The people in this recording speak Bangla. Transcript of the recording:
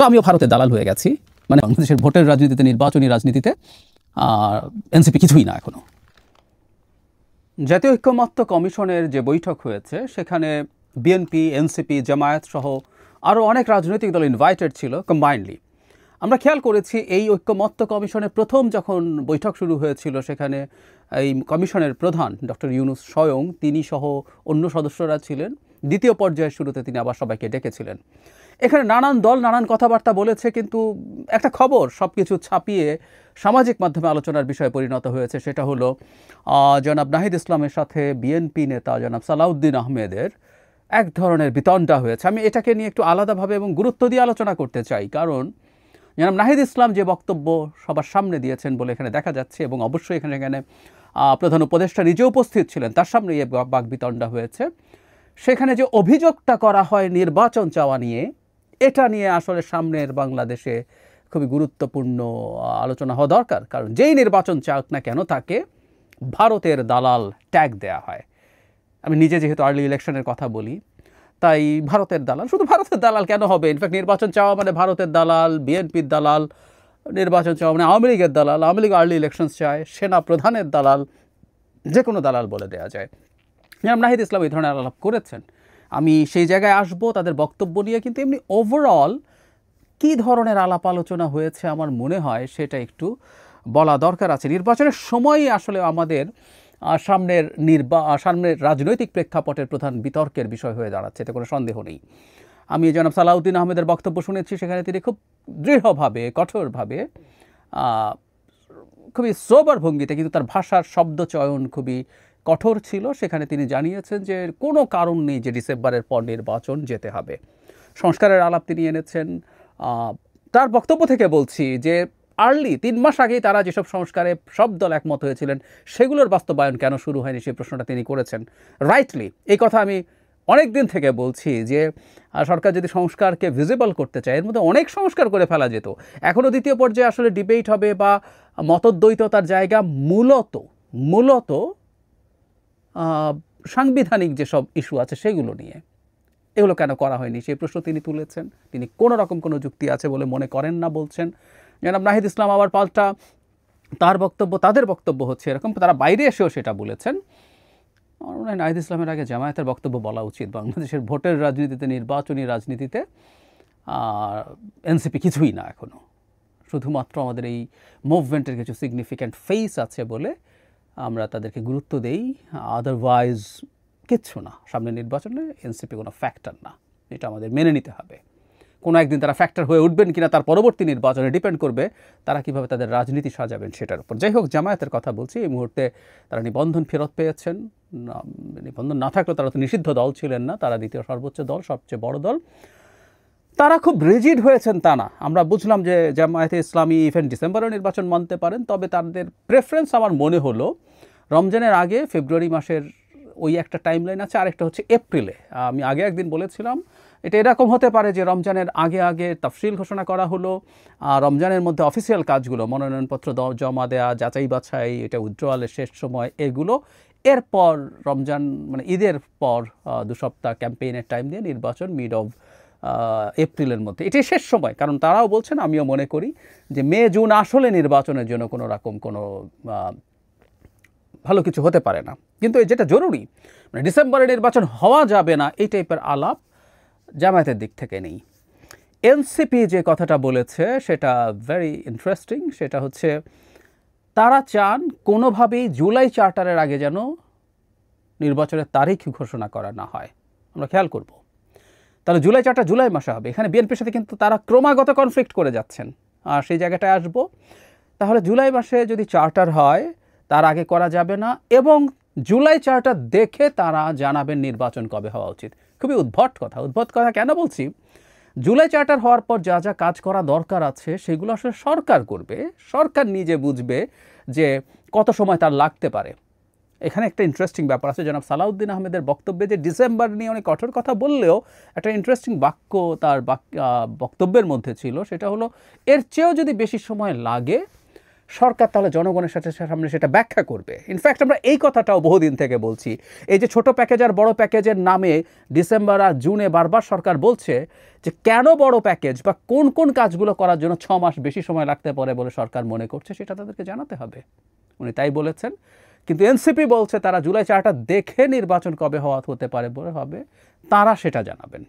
সো আমিও ভারতের দালাল হয়ে গেছি, মানে বাংলাদেশের ভোটের রাজনীতিতে, নির্বাচনী রাজনীতিতে এনসিপি কিছুই না এখনো। জাতীয় ঐক্যমত্য কমিশনের যে বৈঠক হয়েছে সেখানে বিএনপি, এনসিপি, জামায়াত সহ আরও অনেক রাজনৈতিক দল ইনভাইটেড ছিল কম্বাইন্ডলি। আমরা খেয়াল করেছি এই ঐক্যমত্য কমিশনের প্রথম যখন বৈঠক শুরু হয়েছিল সেখানে এই কমিশনের প্রধান ডক্টর ইউনূস স্বয়ং, তিনি সহ অন্য সদস্যরা ছিলেন। দ্বিতীয় পর্যায়ের শুরুতে তিনি আবার সবাইকে ডেকেছিলেন। এখানে নানান দল নানান কথাবার্তা বলেছে, কিন্তু একটা খবর সব কিছু ছাপিয়ে সামাজিক মাধ্যমে আলোচনার বিষয়ে পরিণত হয়েছে। সেটা হলো জনাব নাহিদ ইসলামের সাথে বিএনপি নেতা জনাব সালাউদ্দিন আহমেদের এক ধরনের বিতণ্ডা হয়েছে। আমি এটাকে নিয়ে একটু আলাদাভাবে এবং গুরুত্ব দিয়ে আলোচনা করতে চাই, কারণ জনাব নাহিদ ইসলাম যে বক্তব্য সবার সামনে দিয়েছেন বলে এখানে দেখা যাচ্ছে, এবং অবশ্যই এখানে প্রধান উপদেষ্টা নিজে উপস্থিত ছিলেন, তার সামনে এই বাকবিতণ্ডা হয়েছে। সেখানে যে অভিযোগটা করা হয় নির্বাচন চাওয়া নিয়ে, এটা নিয়ে আসলে সামনের বাংলাদেশে খুবই গুরুত্বপূর্ণ আলোচনা হওয়া দরকার। কারণ যেই নির্বাচন চাক না কেন তাকে ভারতের দালাল ট্যাগ দেয়া হয়। আমি নিজে যেহেতু আর্লি ইলেকশনের কথা বলি, তাই ভারতের দালাল, শুধু ভারতের দালাল কেন হবে? ইনফ্যাক্ট নির্বাচন চাওয়া মানে ভারতের দালাল, বিএনপির দালাল, নির্বাচন চাওয়া মানে আওয়ামী লীগের দালাল, আওয়ামী লীগ আর্লি ইলেকশনস চায়, সেনা প্রধানের দালাল, যে কোনো দালাল বলে দেওয়া যায়। জনাব নাহিদ ইসলাম এই ধরনের আলাপ করেছেন, আমি সেই জায়গায় আসবো তাদের বক্তব্য নিয়ে। কিন্তু এমনি ওভারঅল কী ধরনের আলাপ আলোচনা হয়েছে আমার মনে হয় সেটা একটু বলা দরকার আছে। নির্বাচনের সময়ই আসলে আমাদের সামনের রাজনৈতিক প্রেক্ষাপটের প্রধান বিতর্কের বিষয় হয়ে দাঁড়াচ্ছে, এতে কোনো সন্দেহ নেই। আমি জনাব সালাউদ্দিন আহমেদের বক্তব্য শুনেছি, সেখানে তিনি খুব দৃঢ়ভাবে, কঠোরভাবে, খুবই সোবার ভঙ্গিতে, কিন্তু তার ভাষার শব্দ চয়ন খুবই কঠোর ছিল। সেখানে তিনি জানিয়েছেন যে কোনো কারণ নেই যে ডিসেম্বরের পর নির্বাচন যেতে হবে। সংস্কারের আলাপ তিনি এনেছেন। তার বক্তব্য থেকে বলছি যে আর্লি 3 মাস আগেই তারা যেসব সংস্কারে সব দল একমত হয়েছিলেন সেগুলোর বাস্তবায়ন কেন শুরু হয়নি সেই প্রশ্নটা তিনি করেছেন রাইটলি। এই কথা আমি অনেক দিন থেকে বলছি যে সরকার যদি সংস্কারকে ভিজিবল করতে চায়, এর মধ্যে অনেক সংস্কার করে ফেলা যেত। এখনও দ্বিতীয় পর্যায়ে আসলে ডিবেট হবে বা মতদ্বৈততার জায়গা মূলত সাংবিধানিক যেসব ইস্যু আছে সেগুলো নিয়ে। এগুলো কেন করা হয়নি সেই প্রশ্ন তিনি তুলেছেন। তিনি কোনো রকম কোনো যুক্তি আছে বলে মনে করেন না বলছেন। জনাব নাহিদ ইসলাম আবার পাল্টা তাদের বক্তব্য হচ্ছে এরকম, তারা বাইরে এসেও সেটা বলেছেন। আমার মনে হয় নাহিদ ইসলামের আগে জামায়াতের বক্তব্য বলা উচিত। বাংলাদেশের ভোটের রাজনীতিতে, নির্বাচনী রাজনীতিতে এনসিপি কিছুই না এখনও, শুধুমাত্র আমাদের এই মুভমেন্টের কিছু সিগনিফিক্যান্ট ফেস আছে বলে আমরা তাদেরকে গুরুত্ব দেই, আদারওয়াইজ কিচ্ছু না। সামনে নির্বাচনে এনসিপি কোনো ফ্যাক্টর না, এটা আমাদের মেনে নিতে হবে। কোনো একদিন তারা ফ্যাক্টর হয়ে উঠবেন কিনা তার পরবর্তী নির্বাচনে ডিপেন্ড করবে তারা কীভাবে তাদের রাজনীতি সাজাবেন সেটার উপর। যাই হোক, জামায়াতের কথা বলছি, এই মুহূর্তে তারা নিবন্ধন ফেরত পেয়েছেন। নিবন্ধন না থাকলেও তারা তো নিষিদ্ধ দল ছিলেন না, তারা দ্বিতীয় সর্বোচ্চ দল, সবচেয়ে বড় দল। তারা খুব রিজিড হয়েছেন তা না, আমরা বুঝলাম যে জামায়াতে ইসলামী ইভেন ডিসেম্বরেও নির্বাচন মানতে পারেন, তবে তাদের প্রেফারেন্স আমার মনে হলো রমজানের আগে ফেব্রুয়ারি মাসের ওই একটা টাইমলাইন আছে, আরেকটা হচ্ছে এপ্রিলে। আমি আগে একদিন বলেছিলাম এটা এরকম হতে পারে যে রমজানের আগে তাফসিল ঘোষণা করা হলো, রমজানের মধ্যে অফিসিয়াল কাজগুলো, মনোনয়নপত্র জমা দেওয়া, যাচাই বাছাই, এটা উইথড্রয়ালের শেষ সময়, এগুলো এরপর রমজান মানে ঈদের পর 2 সপ্তাহ ক্যাম্পেইনের টাইম দিয়ে নির্বাচন মিড অফ এপ্রিলের মধ্যে, এটাই শেষ সময়। কারণ তারাও বলছেন, আমিও মনে করি যে মে জুন আসলে নির্বাচনের জন্য কোনো রকম কোনো ভালো কিছু হতে পারে না। কিন্তু যেটা জরুরি মানে ডিসেম্বরে নির্বাচন হওয়া যাবে না, এই টাইপের আলাপ জামায়াতের দিক থেকে নেই। এনসিপি যে কথাটা বলেছে সেটা ভেরি ইন্টারেস্টিং। সেটা হচ্ছে তারা চান কোনোভাবেই জুলাই চার্টারের আগে যেন নির্বাচনের তারিখ ঘোষণা করা না হয়। আমরা খেয়াল করব, তাহলে জুলাই চার্টার জুলাই মাসে হবে। এখানে বিএনপির সাথে কিন্তু তারা ক্রমাগত কনফ্লিক্ট করে যাচ্ছেন, আর সেই জায়গাটায় আসব। তাহলে জুলাই মাসে যদি চার্টার হয় তার আগে করা যাবে না, এবং জুলাই চার্টার দেখে তারা জানাবেন নির্বাচন কবে হওয়া উচিত। খুবই উদ্ভট কথা কেন বলছি? জুলাই চার্টার হওয়ার পর যা যা কাজ করা দরকার আছে সেগুলো আসলে সরকার করবে, সরকার নিজে বুঝবে যে কত সময় তার লাগতে পারে। এখানে একটা ইন্টারেস্টিং ব্যাপার আছে, জনাব সালাউদ্দিন আহমেদের বক্তব্যে যে ডিসেম্বর নিয়ে অনেক কঠোর কথা বললেও একটা ইন্টারেস্টিং বাক্য তার বক্তব্যের মধ্যে ছিল, সেটা হলো এর চেয়েও যদি বেশি সময় লাগে সরকার তাহলে জনগণের সামনে সেটা ব্যাখ্যা করবে। ইনফ্যাক্ট আমরা এই কথাটাও বহুদিন থেকে বলছি, এই যে ছোট প্যাকেজ আর বড় প্যাকেজের নামে ডিসেম্বর আর জুনে বারবার সরকার বলছে যে কেন বড় প্যাকেজ বা কোন কোন কাজগুলো করার জন্য 6 মাস বেশি সময় লাগতে পারে বলে সরকার মনে করছে, সেটা তাদেরকে জানাতে হবে। উনি তাই বলেছেন। কিন্তু এনসিপি বলছে তারা জুলাই 4টা দেখে নির্বাচন কবে হতে পারে বলে হবে তারা সেটা জানাবেন।